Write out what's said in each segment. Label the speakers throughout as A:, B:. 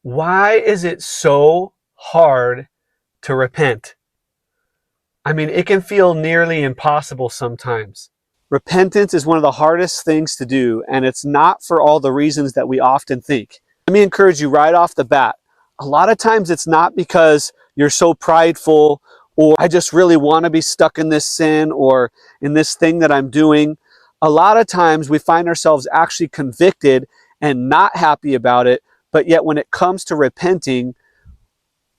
A: Why is it so hard to repent? I mean, it can feel nearly impossible sometimes. Repentance is one of the hardest things to do, and it's not for all the reasons that we often think. Let me encourage you right off the bat. A lot of times it's not because you're so prideful, or I just really want to be stuck in this sin or in this thing that I'm doing. A lot of times we find ourselves actually convicted and not happy about it, but yet when it comes to repenting,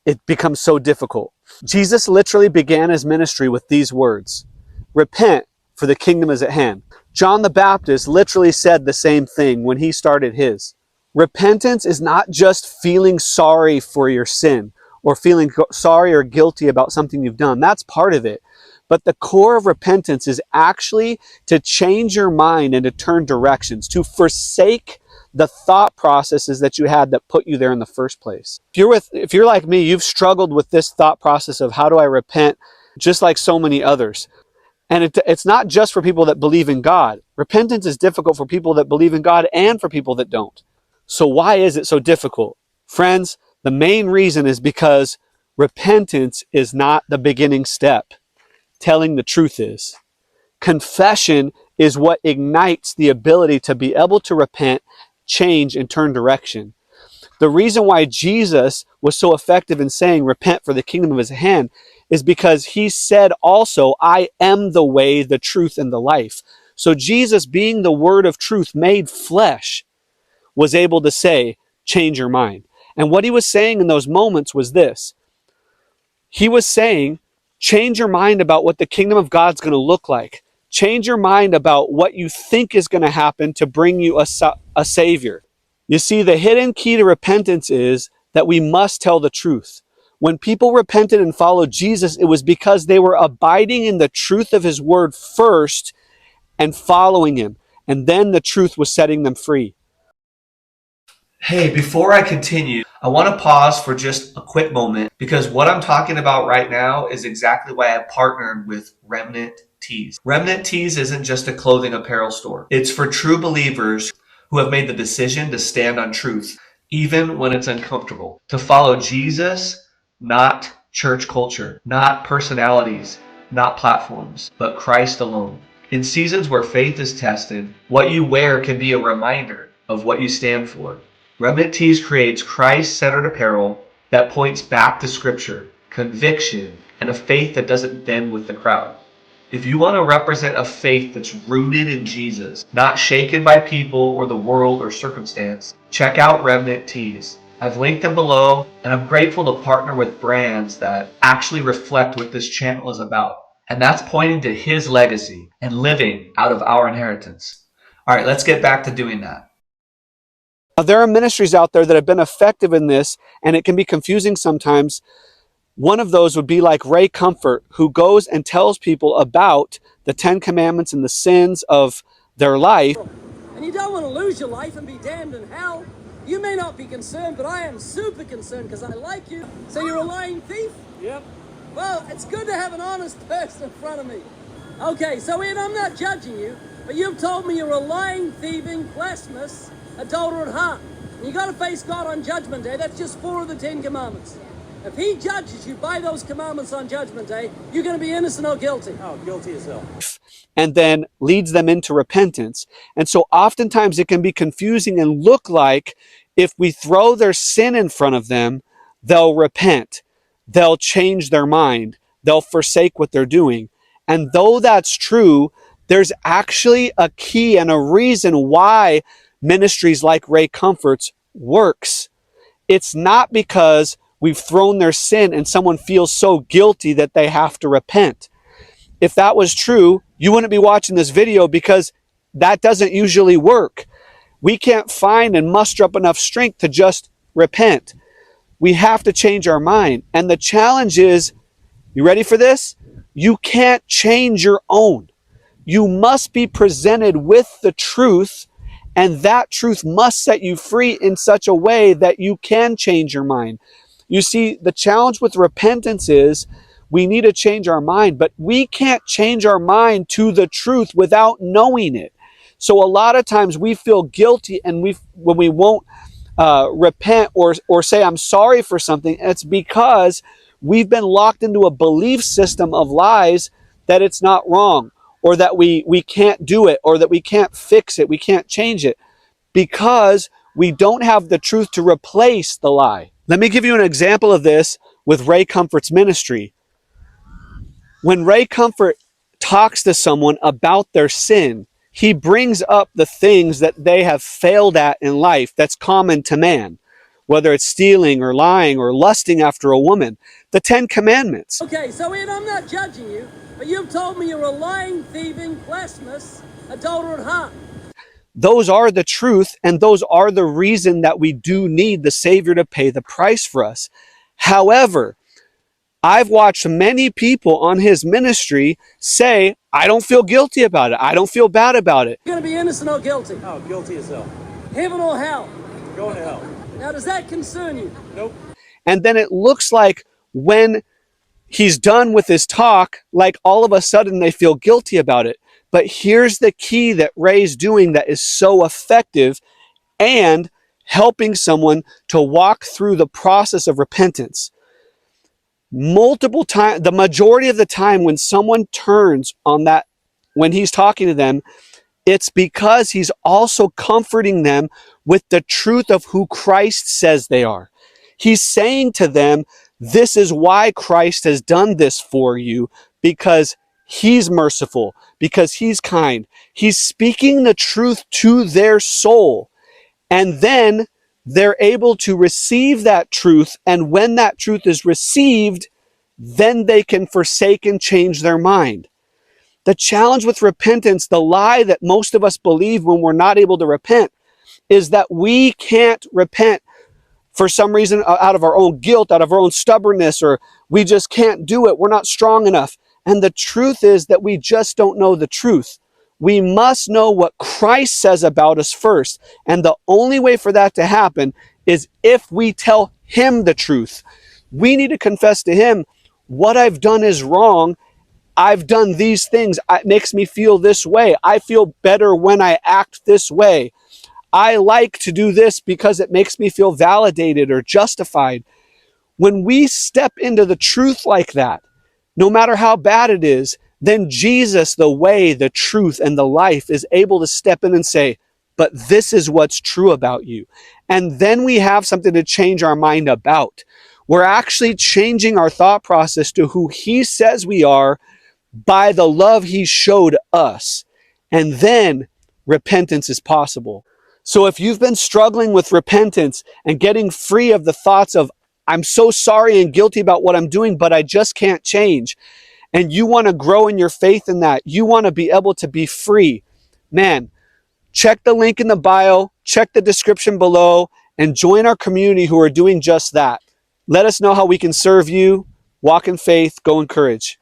A: it becomes so difficult. Jesus literally began his ministry with these words: repent, for the kingdom is at hand. John the Baptist literally said the same thing when he started his. Repentance is not just feeling sorry for your sin or feeling sorry or guilty about something you've done. That's part of it. But the core of repentance is actually to change your mind and to turn directions, to forsake the thought processes that you had that put you there in the first place. If you're like me, you've struggled with this thought process of how do I repent, just like so many others. And it's not just for people that believe in God. Repentance is difficult for people that believe in God and for people that don't. So why is it so difficult? Friends, the main reason is because repentance is not the beginning step. Telling the truth is. Confession is what ignites the ability to be able to repent, change, and turn direction. The reason why Jesus was so effective in saying, repent for the kingdom of his hand, is because he said also, I am the way, the truth, and the life. So Jesus, being the word of truth made flesh, was able to say, change your mind. And what he was saying in those moments was this. He was saying, change your mind about what the kingdom of God's going to look like. Change your mind about what you think is going to happen to bring you a savior. You see, the hidden key to repentance is that we must tell the truth. When people repented and followed Jesus, it was because they were abiding in the truth of his word first and following him. And then the truth was setting them free.
B: Hey, before I continue, I want to pause for just a quick moment because what I'm talking about right now is exactly why I partnered with Remnant Tees. Remnant Tees isn't just a clothing apparel store. It's for true believers who have made the decision to stand on truth, even when it's uncomfortable. To follow Jesus, not church culture, not personalities, not platforms, but Christ alone. In seasons where faith is tested, what you wear can be a reminder of what you stand for. Remnant Tees creates Christ-centered apparel that points back to Scripture, conviction, and a faith that doesn't bend with the crowd. If you want to represent a faith that's rooted in Jesus, not shaken by people or the world or circumstance, check out Remnant Tees. I've linked them below, and I'm grateful to partner with brands that actually reflect what this channel is about. And that's pointing to his legacy and living out of our inheritance. All right, let's get back to doing that.
A: Now, there are ministries out there that have been effective in this, and it can be confusing sometimes. One of those would be like Ray Comfort, who goes and tells people about the 10 Commandments and the sins of their life.
C: And you don't want to lose your life and be damned in hell. You may not be concerned, but I am super concerned because I like you. So you're a lying thief? Yep. Well, it's good to have an honest person in front of me. Okay, so Ian, I'm not judging you, but you've told me you're a lying, thieving, blasphemous, adulterer at heart. And you got to face God on Judgment Day. That's just 4 of the 10 Commandments. If he judges you by those commandments on Judgment Day, you're going to be innocent or guilty. Oh, guilty as hell.
A: And then leads them into repentance. And so oftentimes it can be confusing and look like if we throw their sin in front of them, they'll repent. They'll change their mind. They'll forsake what they're doing. And though that's true, there's actually a key and a reason why ministries like Ray Comfort's works. It's not because we've thrown their sin and someone feels so guilty that they have to repent. If that was true, you wouldn't be watching this video because that doesn't usually work. We can't find and muster up enough strength to just repent. We have to change our mind. And the challenge is, you ready for this? You can't change your own. You must be presented with the truth, and that truth must set you free in such a way that you can change your mind. You see, the challenge with repentance is we need to change our mind, but we can't change our mind to the truth without knowing it. So a lot of times we feel guilty and when we won't repent or say I'm sorry for something, it's because we've been locked into a belief system of lies that it's not wrong, or that we can't do it, or that we can't fix it, we can't change it, because we don't have the truth to replace the lie. Let me give you an example of this with Ray Comfort's ministry. When Ray Comfort talks to someone about their sin, he brings up the things that they have failed at in life that's common to man, whether it's stealing or lying or lusting after a woman, the 10 Commandments.
C: Okay, so Ian, I'm not judging you, but you've told me you're a lying, thieving, blasphemous, adulterer at heart.
A: Those are the truth, and those are the reason that we do need the Savior to pay the price for us. However, I've watched many people on his ministry say, I don't feel guilty about it. I don't feel bad about it.
C: You're going to be innocent or guilty?
D: Oh, guilty as hell.
C: Heaven or hell?
D: Going to hell.
C: Now, does that concern you?
D: Nope.
A: And then it looks like when he's done with his talk, like all of a sudden they feel guilty about it. But here's the key that Ray's doing that is so effective and helping someone to walk through the process of repentance. Multiple times, the majority of the time when someone turns on that, when he's talking to them, it's because he's also comforting them with the truth of who Christ says they are. He's saying to them, this is why Christ has done this for you, because he's merciful, because he's kind. He's speaking the truth to their soul. And then they're able to receive that truth. And when that truth is received, then they can forsake and change their mind. The challenge with repentance, the lie that most of us believe when we're not able to repent, is that we can't repent for some reason out of our own guilt, out of our own stubbornness, or we just can't do it. We're not strong enough. And the truth is that we just don't know the truth. We must know what Christ says about us first. And the only way for that to happen is if we tell him the truth. We need to confess to him, what I've done is wrong. I've done these things. It makes me feel this way. I feel better when I act this way. I like to do this because it makes me feel validated or justified. When we step into the truth like that, no matter how bad it is, then Jesus, the way, the truth, and the life, is able to step in and say, but this is what's true about you. And then we have something to change our mind about. We're actually changing our thought process to who he says we are by the love he showed us. And then repentance is possible. So if you've been struggling with repentance and getting free of the thoughts of, I'm so sorry and guilty about what I'm doing, but I just can't change, and you want to grow in your faith in that, you want to be able to be free, man, check the link in the bio, check the description below, and join our community who are doing just that. Let us know how we can serve you. Walk in faith, go in courage.